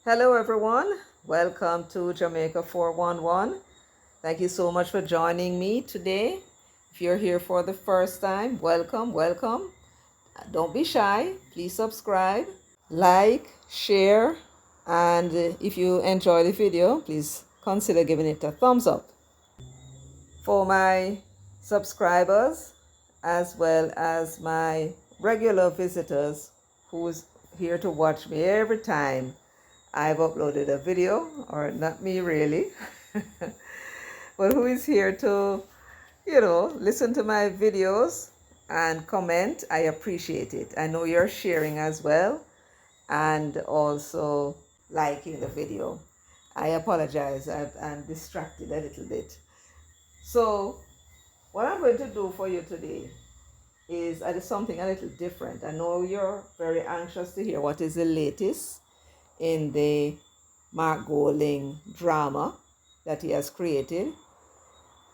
Hello everyone, welcome to Jamaica 411. Thank you so much for joining me today. If you're here for the first time, welcome. Don't be shy, please subscribe, like, share, and if you enjoy the video, please consider giving it a thumbs up. For my subscribers, as well as my regular visitors who's here to watch me every time I've uploaded a video, or not me really, but who is here to, listen to my videos and comment. I appreciate it. I know you're sharing as well and also liking the video. I apologize, I'm distracted a little bit. So, what I'm going to do for you today is something a little different. I know you're very anxious to hear what is the latest in the Mark Golding drama that he has created.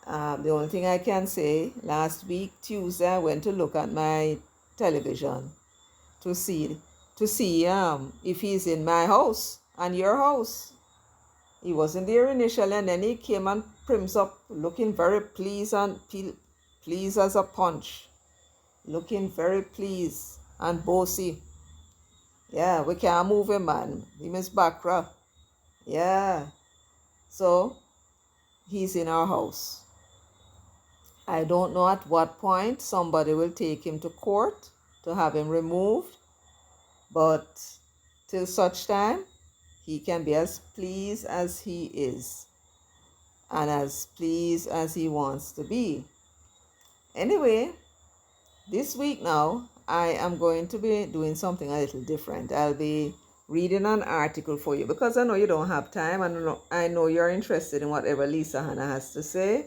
The only thing I can say, last week, Tuesday, I went to look at my television to see if he's in my house and your house. He wasn't there initially, and then he came and prims up looking very pleased as a punch. Looking very pleased and bossy. Yeah, we can't move him, man. He miss Bakra. Yeah. So, he's in our house. I don't know at what point somebody will take him to court to have him removed. But till such time, he can be as pleased as he is. And as pleased as he wants to be. Anyway, this week now, I am going to be doing something a little different. I'll be reading an article for you because I know you don't have time, and I know you're interested in whatever Hanna has to say,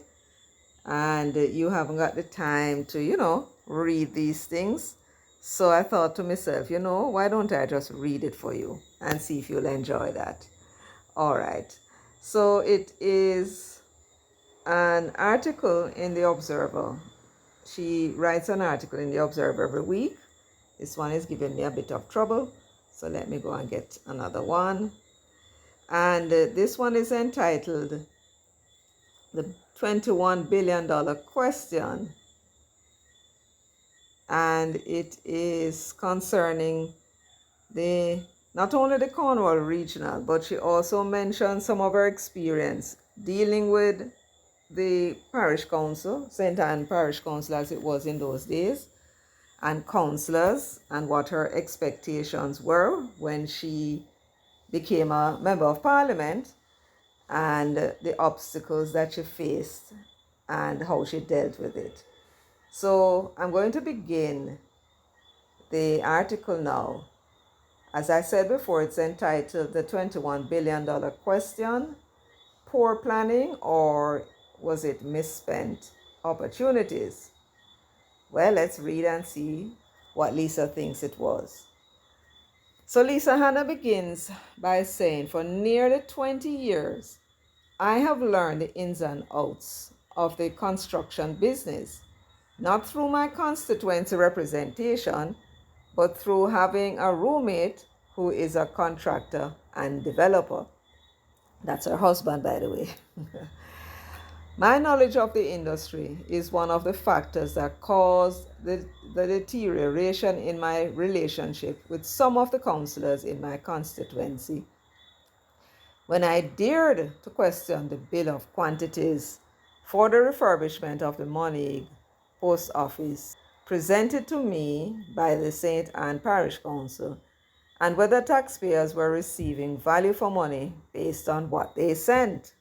and you haven't got the time to, read these things. So I thought to myself, why don't I just read it for you and see if you'll enjoy that. All right. So it is an article in the Observer. She writes an article in the Observer every week. This one is giving me a bit of trouble, so let me go and get another one. And this one is entitled The $21 billion Question. And it is concerning not only the Cornwall regional, but she also mentioned some of her experience dealing with the parish council, St. Anne Parish Council as it was in those days, and councillors, and what her expectations were when she became a member of parliament, and the obstacles that she faced and how she dealt with it. So I'm going to begin the article now. As I said before, it's entitled The $21 billion Question, Poor Planning, or was it misspent opportunities? Well, let's read and see what Lisa thinks it was. So Hanna begins by saying, for nearly 20 years, I have learned the ins and outs of the construction business, not through my constituency representation, but through having a roommate who is a contractor and developer. That's her husband, by the way. My knowledge of the industry is one of the factors that caused the deterioration in my relationship with some of the councillors in my constituency. When I dared to question the bill of quantities for the refurbishment of the Monig Post Office presented to me by the St. Anne Parish Council, and whether taxpayers were receiving value for money based on what they sent.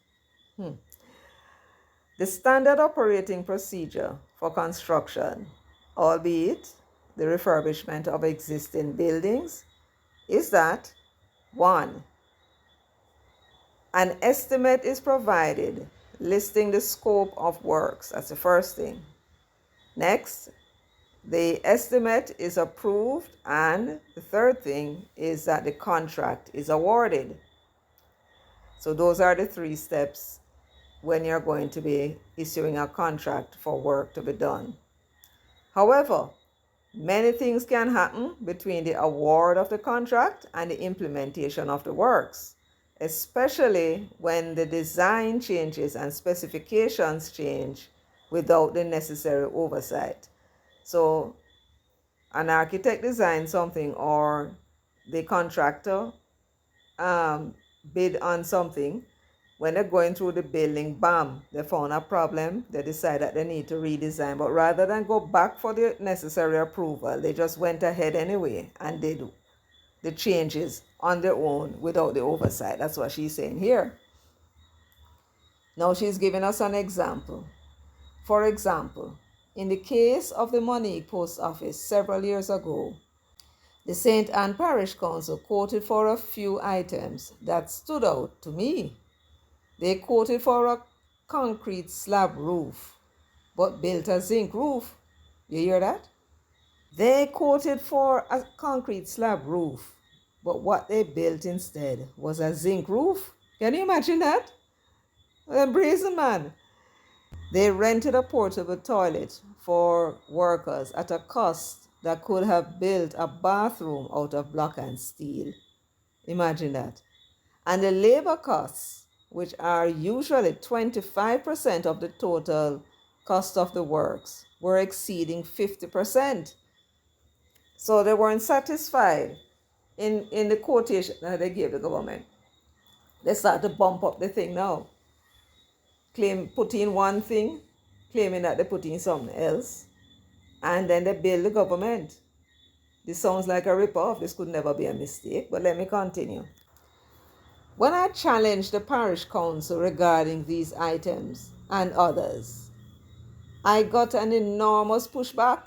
The standard operating procedure for construction, albeit the refurbishment of existing buildings, is that 1. An estimate is provided listing the scope of works. That's the first thing. Next, the estimate is approved, and the third thing is that the contract is awarded. So those are the 3 steps when you're going to be issuing a contract for work to be done. However, Many things can happen between the award of the contract and the implementation of the works, especially when the design changes and specifications change without the necessary oversight. So an architect designs something, or the contractor bid on something. When they're going through the building, bam, they found a problem. They decide that they need to redesign. But rather than go back for the necessary approval, they just went ahead anyway and did the changes on their own without the oversight. That's what she's saying here. Now she's giving us an example. For example, in the case of the Monique Post Office several years ago, the St. Anne Parish Council quoted for a few items that stood out to me. They quoted for a concrete slab roof, but built a zinc roof. You hear that? They quoted for a concrete slab roof, but what they built instead was a zinc roof. Can you imagine that? A brazen man. They rented a portable toilet for workers at a cost that could have built a bathroom out of block and steel. Imagine that. And the labor costs, which are usually 25% of the total cost of the works, were exceeding 50%. So they weren't satisfied in the quotation that they gave the government. They start to bump up the thing now. Put in one thing, claiming that they put in something else, and then they bill the government. This sounds like a rip-off. This could never be a mistake, but let me continue. When I challenged the parish council regarding these items and others, I got an enormous pushback.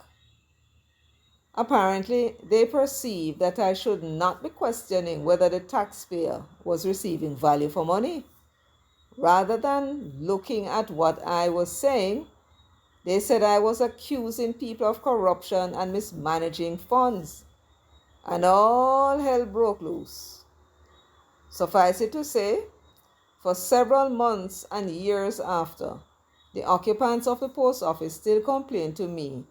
Apparently, they perceived that I should not be questioning whether the taxpayer was receiving value for money. Rather than looking at what I was saying, they said I was accusing people of corruption and mismanaging funds. And all hell broke loose. Suffice it to say, for several months and years after, the occupants of the post office still complained to me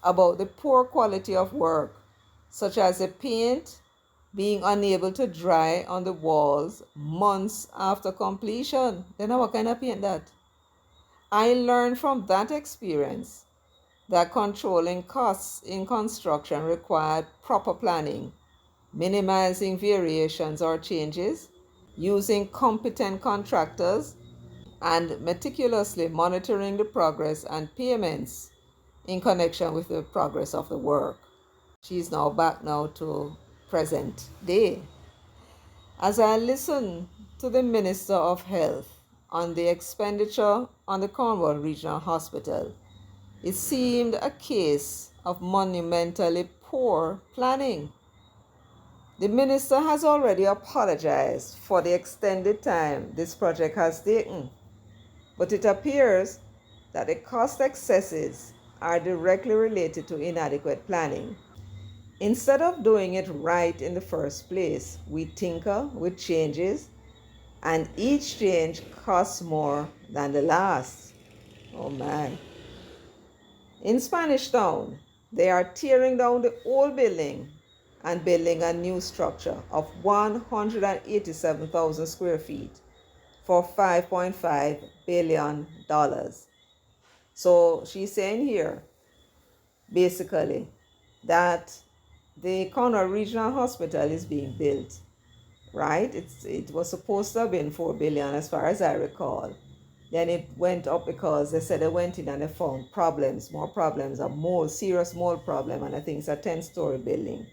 about the poor quality of work, such as the paint being unable to dry on the walls months after completion. Then what kind of paint that? I learned from that experience that controlling costs in construction required proper planning, minimizing variations or changes, using competent contractors, and meticulously monitoring the progress and payments in connection with the progress of the work. She's now back now to present day. As I listened to the Minister of Health on the expenditure on the Cornwall Regional Hospital, it seemed a case of monumentally poor planning. The minister has already apologized for the extended time this project has taken, but it appears that the cost excesses are directly related to inadequate planning. Instead of doing it right in the first place, we tinker with changes, and each change costs more than the last. Oh man. In Spanish Town, they are tearing down the old building and building a new structure of 187,000 square feet for $5.5 billion. So she's saying here, basically, that the Cornwall Regional Hospital is being built, right? It was supposed to have been $4 billion as far as I recall. Then it went up because they said they went in and they found problems, more problems, a mold, serious mold problem, and I think it's a 10-story building.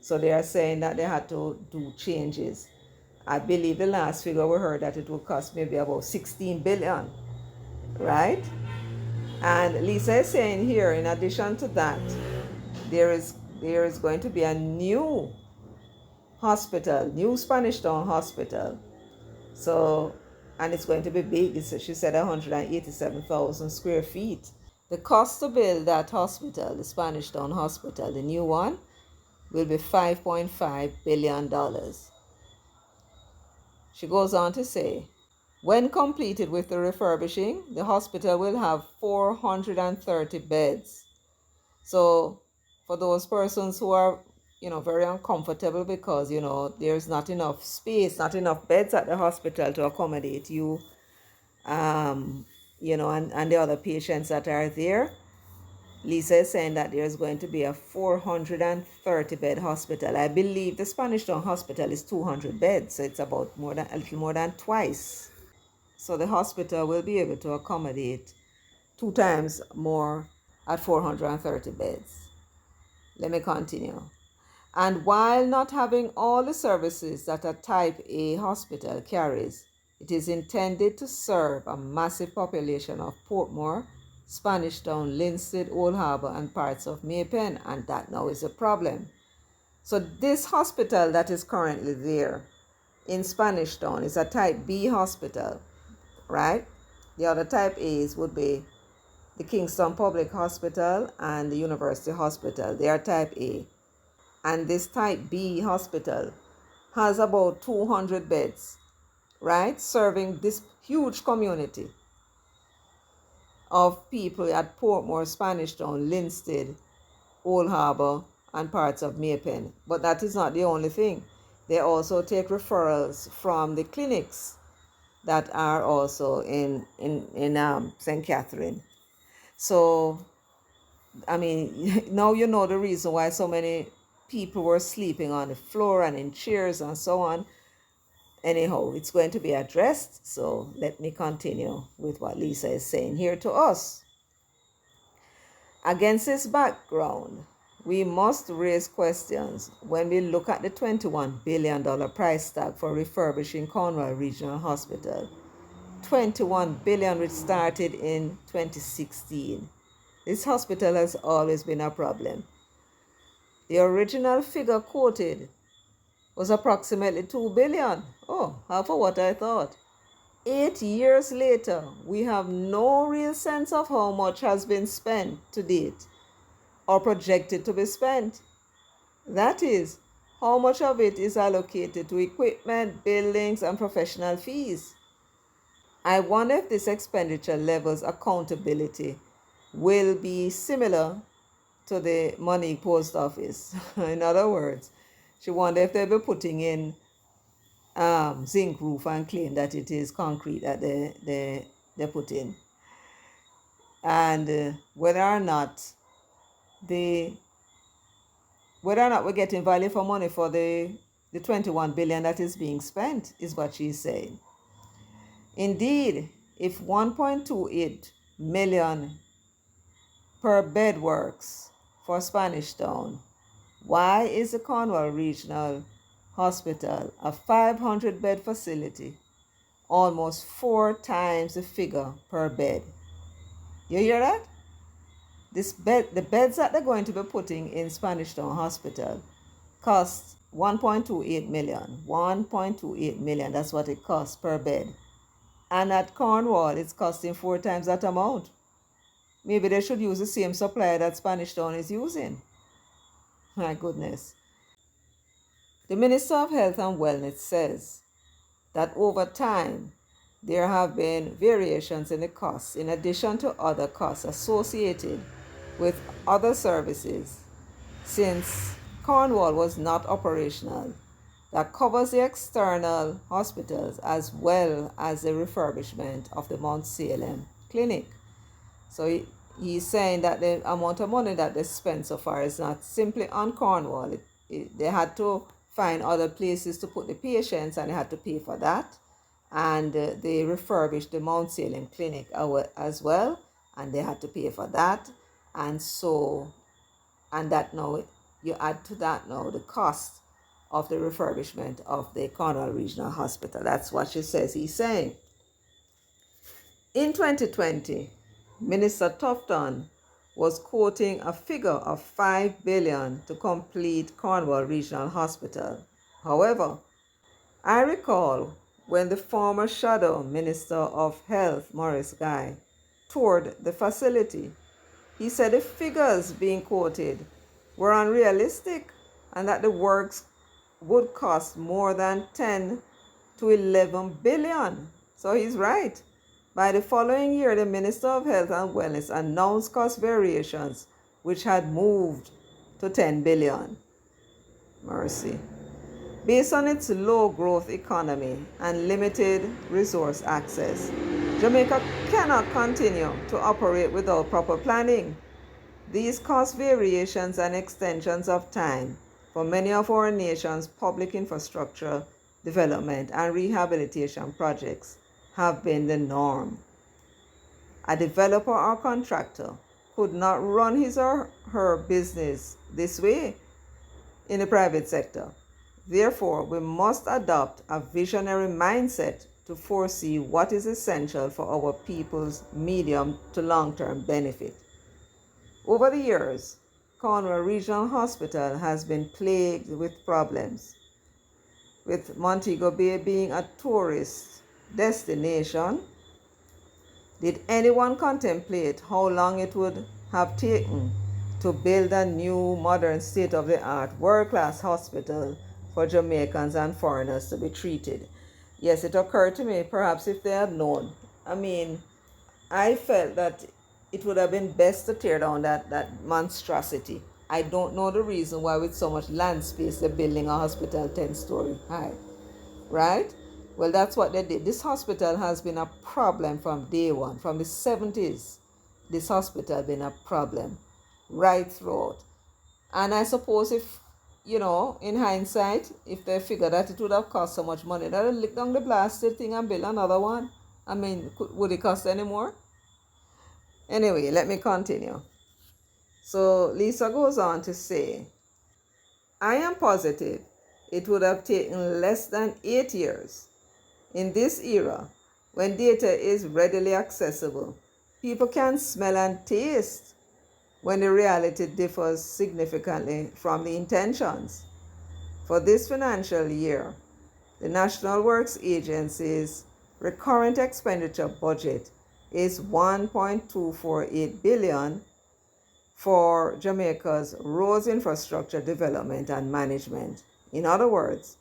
So they are saying that they had to do changes. I believe the last figure we heard that it would cost maybe about 16 billion, right? And Lisa is saying here, in addition to that, there is going to be a new hospital, new Spanish Town hospital. So, and it's going to be big. She said 187,000 square feet. The cost to build that hospital, the Spanish Town hospital, the new one, will be $5.5 billion. She goes on to say, when completed with the refurbishing, the hospital will have 430 beds. So for those persons who are, very uncomfortable because, there's not enough space, not enough beds at the hospital to accommodate you, and the other patients that are there. Lisa is saying that there's going to be a 430 bed hospital. I believe the Spanish Town Hospital is 200 beds, so it's about a little more than twice. So the hospital will be able to accommodate 2 times more at 430 beds. Let me continue. And while not having all the services that a type A hospital carries, it is intended to serve a massive population of Portmore, Spanish Town, Linstead, Old Harbour, and parts of Maypen, and that now is a problem. So this hospital that is currently there in Spanish Town is a type B hospital, right? The other type A's would be the Kingston Public Hospital and the University Hospital. They are type A. And this type B hospital has about 200 beds, right? Serving this huge community of people at Portmore, Spanish Town, Linstead, Old Harbour, and parts of Maypen. But that is not the only thing. They also take referrals from the clinics that are also in St. Catherine. So, I mean, now you know the reason why so many people were sleeping on the floor and in chairs and so on. Anyhow, it's going to be addressed. So let me continue with what Lisa is saying here to us. Against this background, we must raise questions when we look at the $21 billion price tag for refurbishing Cornwall Regional Hospital. $21 billion, which started in 2016. This hospital has always been a problem. The original figure quoted was approximately $2 billion. Oh, half of what I thought. 8 years later, we have no real sense of how much has been spent to date or projected to be spent. That is, how much of it is allocated to equipment, buildings, and professional fees. I wonder if this expenditure levels accountability will be similar to the money post office. In other words, she wonder if they'll be putting in zinc roof and claim that it is concrete that they put in. And whether or not we're getting value for money for the 21 billion that is being spent is what she's saying. Indeed, if 1.28 million per bed works for Spanish Town, why is the Cornwall Regional Hospital, a 500-bed facility, almost 4 times the figure per bed? You hear that? The beds that they're going to be putting in Spanish Town Hospital cost 1.28 million. 1.28 million, that's what it costs per bed. And at Cornwall, it's costing 4 times that amount. Maybe they should use the same supplier that Spanish Town is using. My goodness. The Minister of Health and Wellness says that over time, there have been variations in the costs in addition to other costs associated with other services since Cornwall was not operational, that covers the external hospitals as well as the refurbishment of the Mount Salem Clinic. So he's saying that the amount of money that they spent so far is not simply on Cornwall. They had to find other places to put the patients and they had to pay for that. And they refurbished the Mount Salem Clinic as well, and they had to pay for that. And that now, you add to that now the cost of the refurbishment of the Cornwall Regional Hospital. That's what she says he's saying. In 2020, Minister Tufton was quoting a figure of $5 billion to complete Cornwall Regional Hospital. However, I recall when the former Shadow Minister of Health, Maurice Guy, toured the facility, he said the figures being quoted were unrealistic and that the works would cost more than 10 to 11 billion. So he's right. By the following year, the Minister of Health and Wellness announced cost variations, which had moved to 10 billion. Mercy. Based on its low growth economy and limited resource access, Jamaica cannot continue to operate without proper planning. These cost variations and extensions of time for many of our nation's public infrastructure development and rehabilitation projects have been the norm. A developer or contractor could not run his or her business this way in the private sector. Therefore, we must adopt a visionary mindset to foresee what is essential for our people's medium to long-term benefit. Over the years, Cornwall Regional Hospital has been plagued with problems, with Montego Bay being a tourist destination. Did anyone contemplate how long it would have taken to build a new, modern, state-of-the-art, world-class hospital for Jamaicans and foreigners to be treated? Yes, it occurred to me, perhaps if they had known. I felt that it would have been best to tear down that monstrosity. I don't know the reason why with so much land space they're building a hospital 10-story high, right? Well, that's what they did. This hospital has been a problem from day one. From the 70s, this hospital has been a problem right throughout. And I suppose if, in hindsight, if they figure that it would have cost so much money, they'd lick down the blasted thing and build another one. Would it cost any more? Anyway, let me continue. So Lisa goes on to say, I am positive it would have taken less than 8 years. In this era, when data is readily accessible, people can smell and taste when the reality differs significantly from the intentions. For this financial year, the National Works Agency's recurrent expenditure budget is $1.248 billion for Jamaica's roads infrastructure development and management. In other words,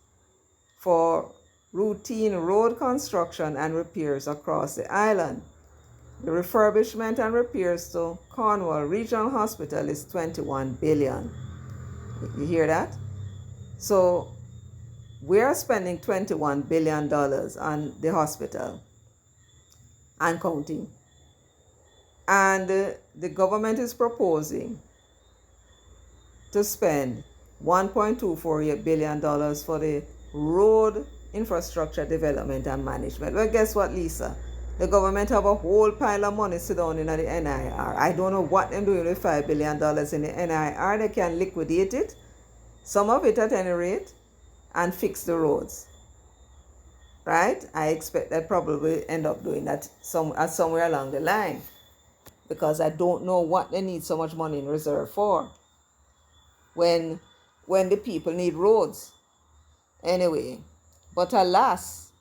for routine road construction and repairs across the island. The refurbishment and repairs to Cornwall Regional Hospital is $21 billion. You hear that? So we are spending $21 billion on the hospital and counting. And the government is proposing to spend $1.248 billion for the road infrastructure development and management. Well, guess what, Lisa? The government have a whole pile of money sit down in the NIR. I don't know what they're doing with $5 billion in the NIR. They can liquidate it, some of it at any rate, and fix the roads. Right? I expect they probably end up doing that somewhere along the line, because I don't know what they need so much money in reserve for when the people need roads. Anyway, but alas,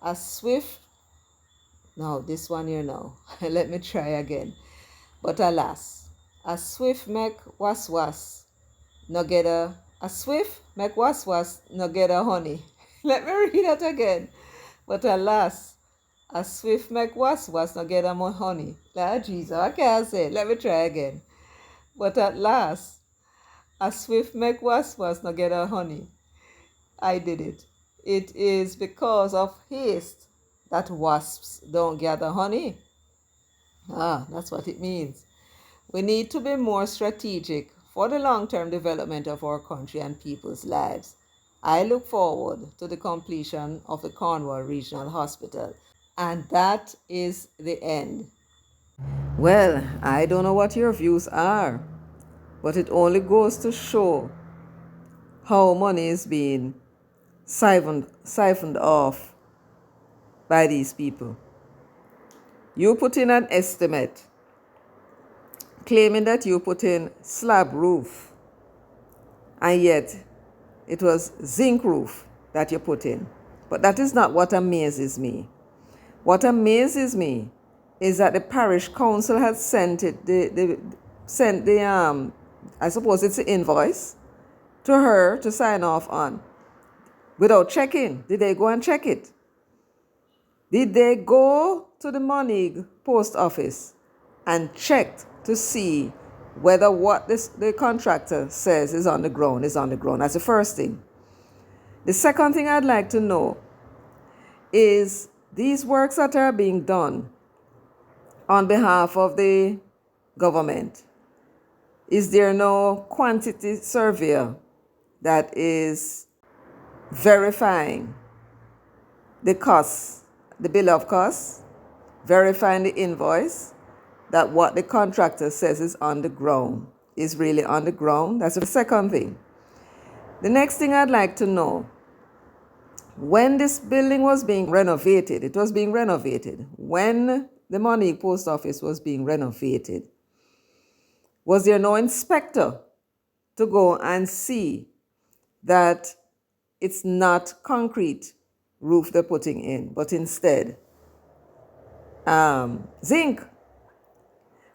a swift, now this one here now, let me try again. But alas, a swift make was no get a swift make was no get a honey. Let me read that again. But alas, a swift make was no get a honey. Lord Jesus, I can't say it. Let me try again. But at last, a swift make was no get a honey. I did it. It is because of haste that wasps don't gather honey. That's what it means. We need to be more strategic for the long-term development of our country and people's lives. I look forward to the completion of the Cornwall Regional Hospital. And that is the end. Well, I don't know what your views are, but it only goes to show how money is being siphoned off by these people. You put in an estimate claiming that you put in slab roof, and yet it was zinc roof that you put in. But that is not what amazes me. What amazes me is that the parish council had sent I suppose it's the invoice to her to sign off on without checking. Did they go and check it? Did they go to the Monig post office and check to see whether what the contractor says is on the ground is on the ground. That's the first thing. The second thing I'd like to know is these works that are being done on behalf of the government, is there no quantity surveyor that is verifying the costs, the bill of costs, verifying the invoice, that what the contractor says is on the ground is really on the ground? That's the second thing. The next thing I'd like to know, when this building was being renovated, it was being renovated, when the Monique Post Office was being renovated, was there no inspector to go and see that it's not concrete roof they're putting in, but instead zinc?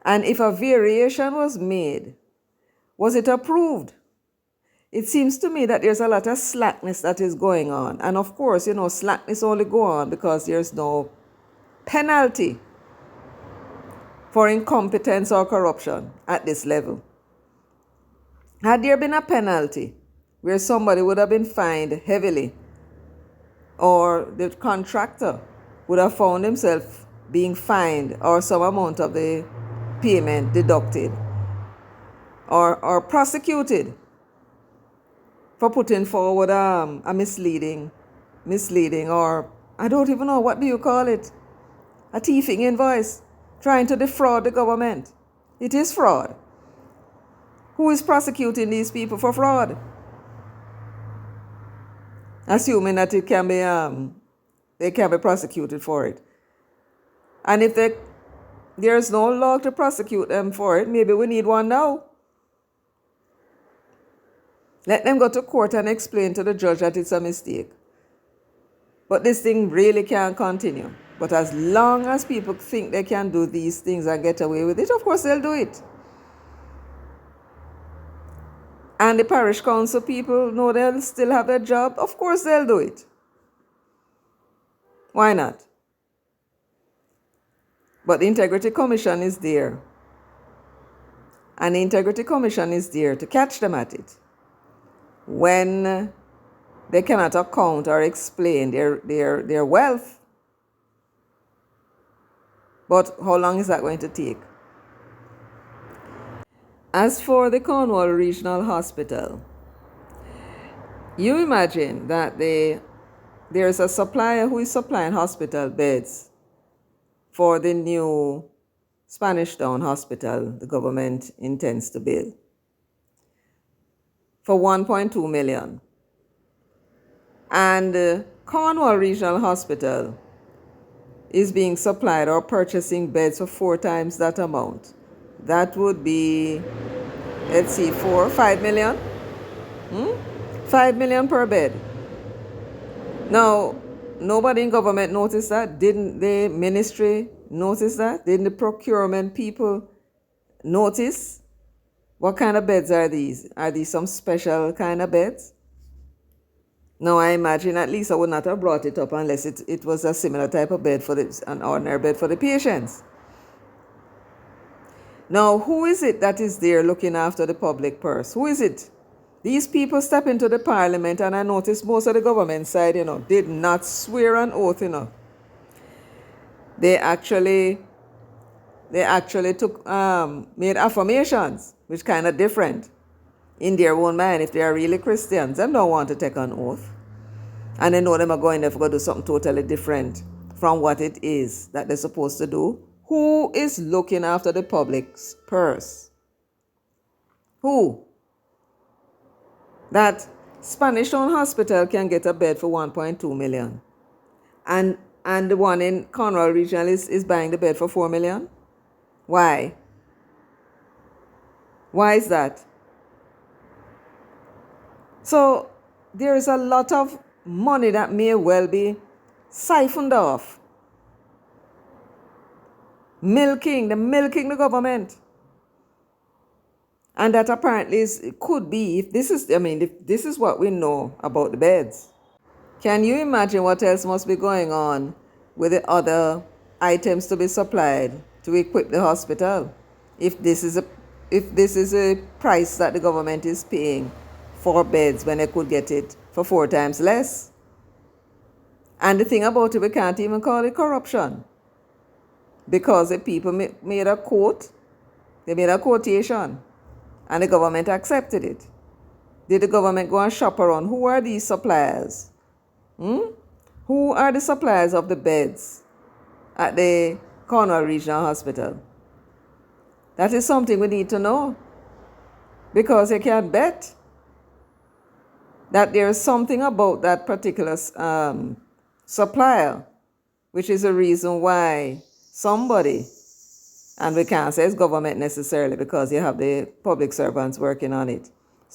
And if a variation was made, was it approved? It seems to me that there's a lot of slackness that is going on. And of course, slackness only go on because there's no penalty for incompetence or corruption at this level. Had there been a penalty where somebody would have been fined heavily, or the contractor would have found himself being fined or some amount of the payment deducted or prosecuted for putting forward a misleading, or I don't even know, what do you call it? A thieving invoice, trying to defraud the government. It is fraud. Who is prosecuting these people for fraud? Assuming that it can be they can be prosecuted for it. And if there's no law to prosecute them for it, maybe we need one now. Let them go to court and explain to the judge that it's a mistake. But this thing really can't continue. But as long as people think they can do these things and get away with it, of course they'll do it. And the parish council people know they'll still have their job, of course they'll do it. Why not? But the Integrity Commission is there. And the Integrity Commission is there to catch them at it when they cannot account or explain their wealth. But how long is that going to take? As for the Cornwall Regional Hospital, you imagine that there's a supplier who is supplying hospital beds for the new Spanish Town Hospital the government intends to build for 1.2 million. And Cornwall Regional Hospital is being supplied or purchasing beds for 4 times that amount. That would be, let's see, 5 million? 5 million per bed. Now, nobody in government noticed that. Didn't the ministry notice that? Didn't the procurement people notice? What kind of beds are these? Are these some special kind of beds? No, I imagine at least I would not have brought it up unless it was a similar type of bed an ordinary bed for the patients. Now, who is it that is there looking after the public purse? Who is it? These people step into the parliament, and I noticed most of the government side, did not swear an oath, They actually took made affirmations, which kind of different in their own mind. If they are really Christians, they don't want to take an oath, and they know them are going there to go do something totally different from what it is that they're supposed to do. Who is looking after the public's purse? Who? That Spanish Town Hospital can get a bed for 1.2 million, and the one in Cornwall Regional is buying the bed for 4 million. Why? Why is that? So there is a lot of money that may well be siphoned off. Milking the government. And that apparently could be, if this is what we know about the beds. Can you imagine what else must be going on with the other items to be supplied to equip the hospital? If this is if this is a price that the government is paying for beds when they could get it for 4 times less. And the thing about it, we can't even call it corruption, because the people made a quote, they made a quotation, and the government accepted it. Did the government go and shop around? Who are these suppliers? Who are the suppliers of the beds at the Cornwall Regional Hospital? That is something we need to know, because you can't bet that there is something about that particular supplier, which is a reason why somebody, and we can't say it's government necessarily because you have the public servants working on it,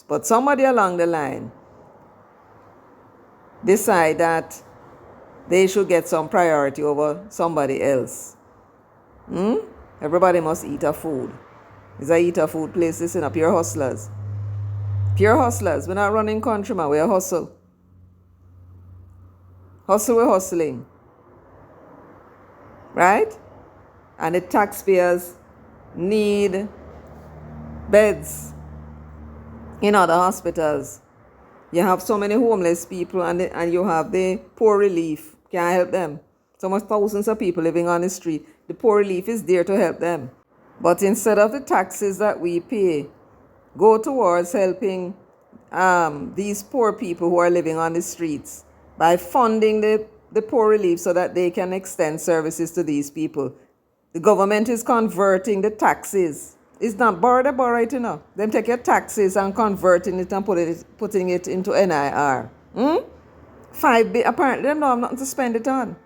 but somebody along the line decide that they should get some priority over somebody else. Everybody must eat a food. It's a eat a food place, listen up, pure hustlers. Pure hustlers. We're not running country, man. We're hustle. Hustle, we're hustling. Right? And the taxpayers need beds in other hospitals. You have so many homeless people, and you have the poor relief. Can't help them. So much thousands of people living on the street. The poor relief is there to help them. But instead of the taxes that we pay go towards helping these poor people who are living on the streets by funding the poor relief so that they can extend services to these people, the government is converting the taxes. It's not borrow it, you know. Them take your taxes and converting it and putting it into NIR. Apparently they don't have nothing to spend it on.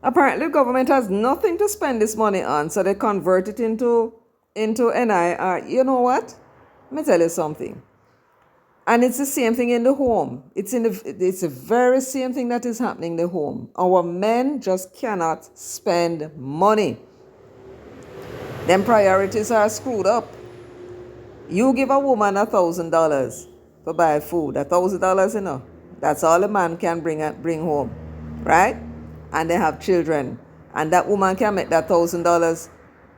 Apparently the government has nothing to spend this money on, so they convert it into NIR. You know what? Let me tell you something. And it's the same thing in the home. It's the very same thing that is happening in the home. Our men just cannot spend money. Them priorities are screwed up. You give a woman $1,000 to buy food. $1,000, you know. That's all a man can bring home, right? And they have children. And that woman can make that $1,000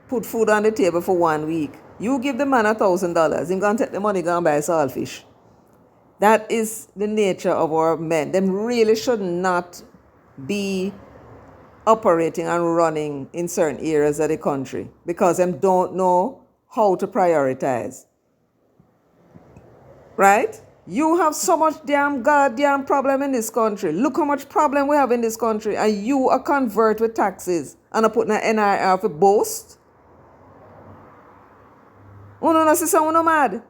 put food on the table for 1 week. You give the man $1,000, he's going to take the money, go and buy saltfish. That is the nature of our men. Them really should not be operating and running in certain areas of the country, because them don't know how to prioritize. Right? You have so much goddamn problem in this country. Look how much problem we have in this country, and you are convert with taxes and are putting an NIR for boast. Uno no see uno mad.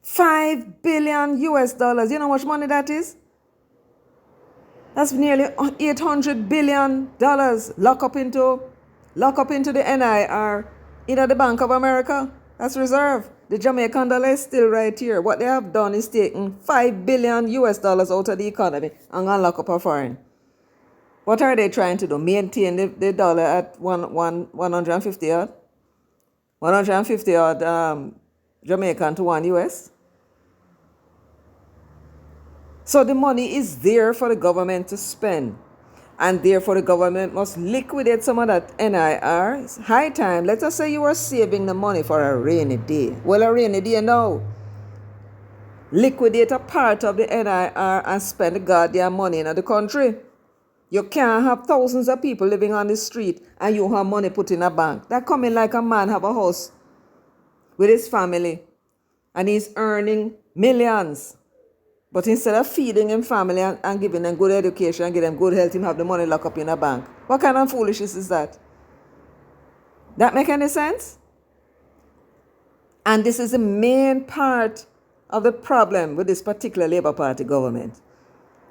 $5 billion. You know how much money that is? That's nearly $800 billion lock up into the NIR in the Bank of America. That's reserve. The Jamaican dollar is still right here. What they have done is taken $5 billion out of the economy and gonna lock up a foreign. What are they trying to do? Maintain the dollar at 150 odd? 150 odd Jamaican to 1 US? So the money is there for the government to spend. And therefore the government must liquidate some of that NIR. It's high time. Let us say you are saving the money for a rainy day. Well, a rainy day now. Liquidate a part of the NIR and spend the goddamn money in the country. You can't have thousands of people living on the street and you have money put in a bank. That coming like a man have a house with his family and he's earning millions. But instead of feeding him family and giving them good education and giving them good health, him have the money locked up in a bank. What kind of foolishness is that? That make any sense? And this is the main part of the problem with this particular Labour Party government.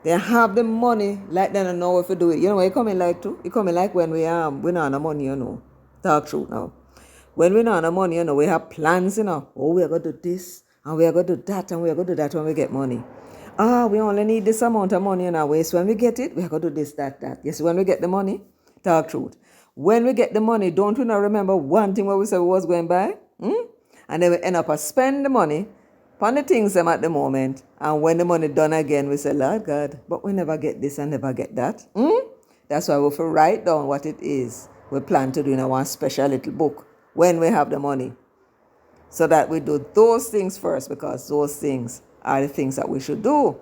They have the money like they don't know if to do it. You know what it coming like too? It coming like when we not have no money, you know. Talk truth now. When we not have no money, you know, we have plans, you know. Oh, we are going to do this and we are going to do that and we are going to do that when we get money. We only need this amount of money in our waist. When we get it, we are going to do this, that. Yes, when we get the money, talk truth. When we get the money, don't we not remember one thing what we said we was going by? And then we end up spend the money on the things them at the moment. And when the money done again, we say, Lord God, but we never get this and never get that. That's why we have to write down what it is we plan to do in our special little book when we have the money. So that we do those things first, because those things are the things that we should do.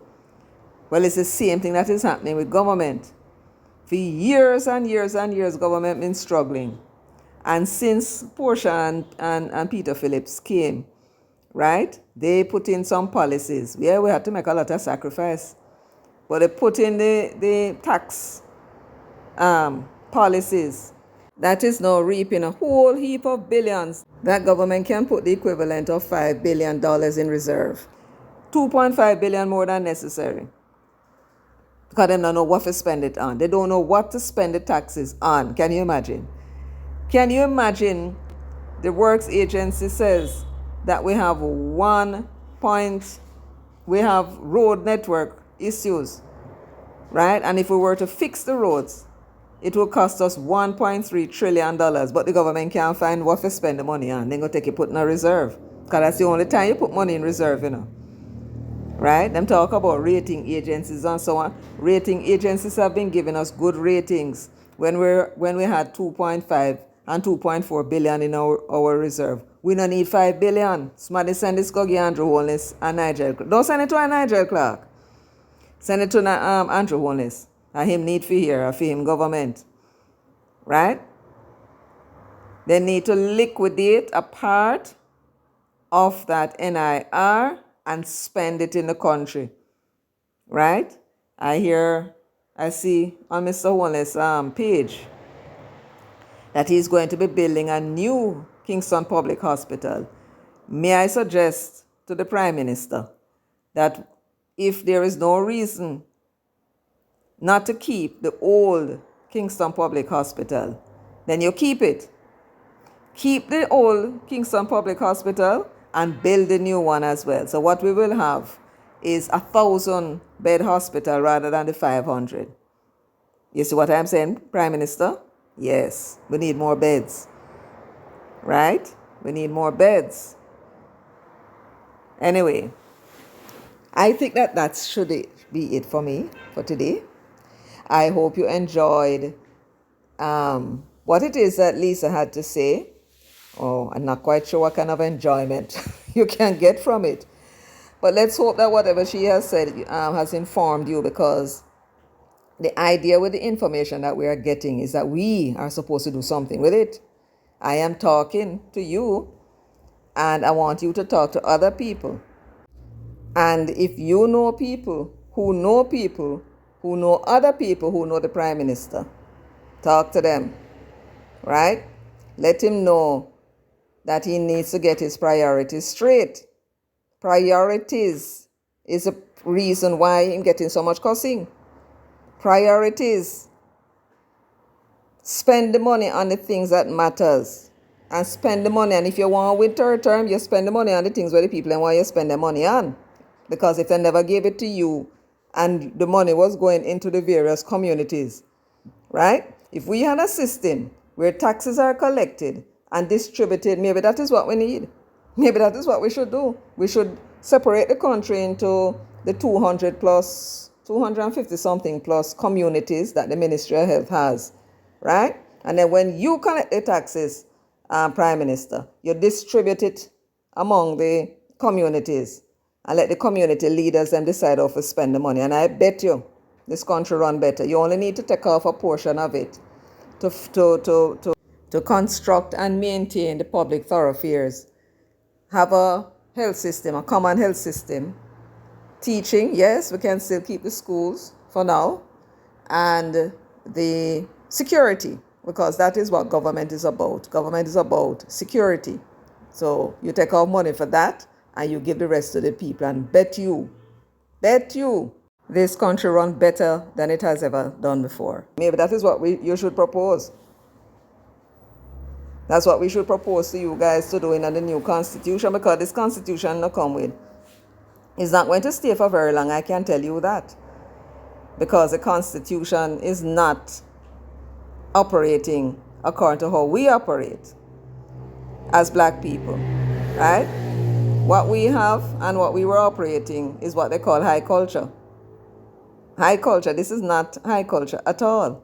Well, it's the same thing that is happening with government. For years and years and years, government been struggling. And since Portia and Peter Phillips came, right, they put in some policies. Yeah, we had to make a lot of sacrifice. But they put in the tax policies that is now reaping a whole heap of billions. That government can put the equivalent of $5 billion in reserve. 2.5 billion more than necessary. Because they don't know what to spend it on. They don't know what to spend the taxes on. Can you imagine? Can you imagine the works agency says that we have we have road network issues, right? And if we were to fix the roads, it will cost us $1.3 trillion. But the government can't find what to spend the money on. They're going to take it, put in a reserve. Because that's the only time you put money in reserve, you know. Right? Them talk about rating agencies and so on. Rating agencies have been giving us good ratings when we had 2.5 and 2.4 billion in our reserve. We don't need 5 billion. Somebody send this to Andrew Holness and Nigel. Don't send it to Nigel Clark. Send it to Andrew Holness. And him need for here, or for him government. Right? They need to liquidate a part of that NIR and spend it in the country. Right? I see on Mr. Holness' page that he's going to be building a new Kingston Public Hospital. May I suggest to the Prime Minister that if there is no reason not to keep the old Kingston Public Hospital, then you keep it. Keep the old Kingston Public Hospital and build a new one as well. So what we will have is 1,000-bed hospital rather than the 500. You see what I'm saying, Prime Minister? Yes, we need more beds. Right? We need more beds. Anyway, I think that should be it for me for today. I hope you enjoyed what it is that Lisa had to say. Oh, I'm not quite sure what kind of enjoyment you can get from it. But let's hope that whatever she has said has informed you, because the idea with the information that we are getting is that we are supposed to do something with it. I am talking to you, and I want you to talk to other people. And if you know people who know people who know other people who know the Prime Minister, talk to them, right? Let him know that he needs to get his priorities straight. Priorities is a reason why I'm getting so much cussing. Priorities. Spend the money on the things that matters. And spend the money. And if you want to win third term, you spend the money on the things where the people and want you spend their money on. Because if they never gave it to you and the money was going into the various communities, right? If we had a system where taxes are collected and distributed, maybe that is what we need. Maybe that is what we should do. We should separate the country into the 250 something plus communities that the Ministry of Health has, right? And then when you collect the taxes, Prime Minister, you distribute it among the communities and let the community leaders then decide how to spend the money. And I bet you this country run better. You only need to take off a portion of it to construct and maintain the public thoroughfares. Have a health system, a common health system. Teaching, yes, we can still keep the schools for now. And the security, because that is what government is about. Government is about security. So you take out money for that and you give the rest to the people. And bet you, this country run better than it has ever done before. Maybe that is what you should propose. That's what we should propose to you guys to do in the new constitution, because this constitution not come with. It's not going to stay for very long, I can tell you that. Because the constitution is not operating according to how we operate as black people, right? What we have and what we were operating is what they call high culture. High culture, this is not high culture at all.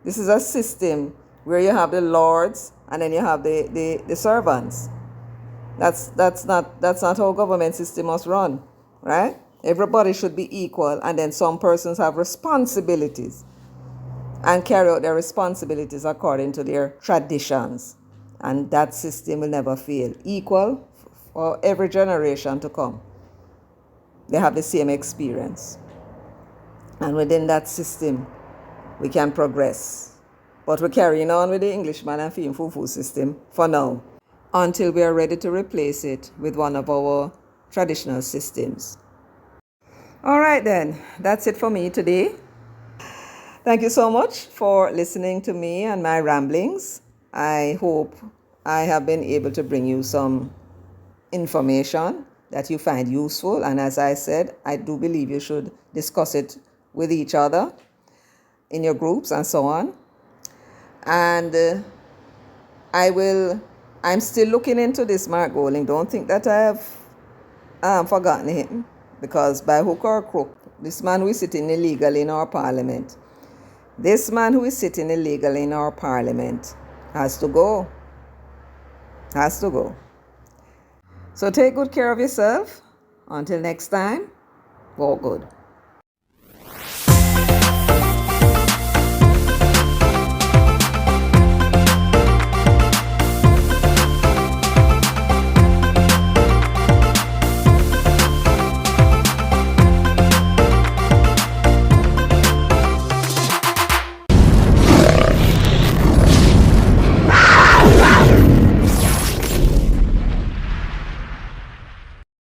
This is a system where you have the lords and then you have the servants. That's not how government system must run, right? Everybody should be equal, and then some persons have responsibilities and carry out their responsibilities according to their traditions. And that system will never fail. Equal for every generation to come. They have the same experience. And within that system, we can progress. But we're carrying on with the Englishman and Fim Fufu system for now, until we are ready to replace it with one of our traditional systems. All right then, that's it for me today. Thank you so much for listening to me and my ramblings. I hope I have been able to bring you some information that you find useful. And as I said, I do believe you should discuss it with each other in your groups and so on. And I'm still looking into this Mark Golding. Don't think that I have forgotten him, because by hook or crook, this man who is sitting illegally in our parliament, has to go. Has to go. So take good care of yourself. Until next time, walk good.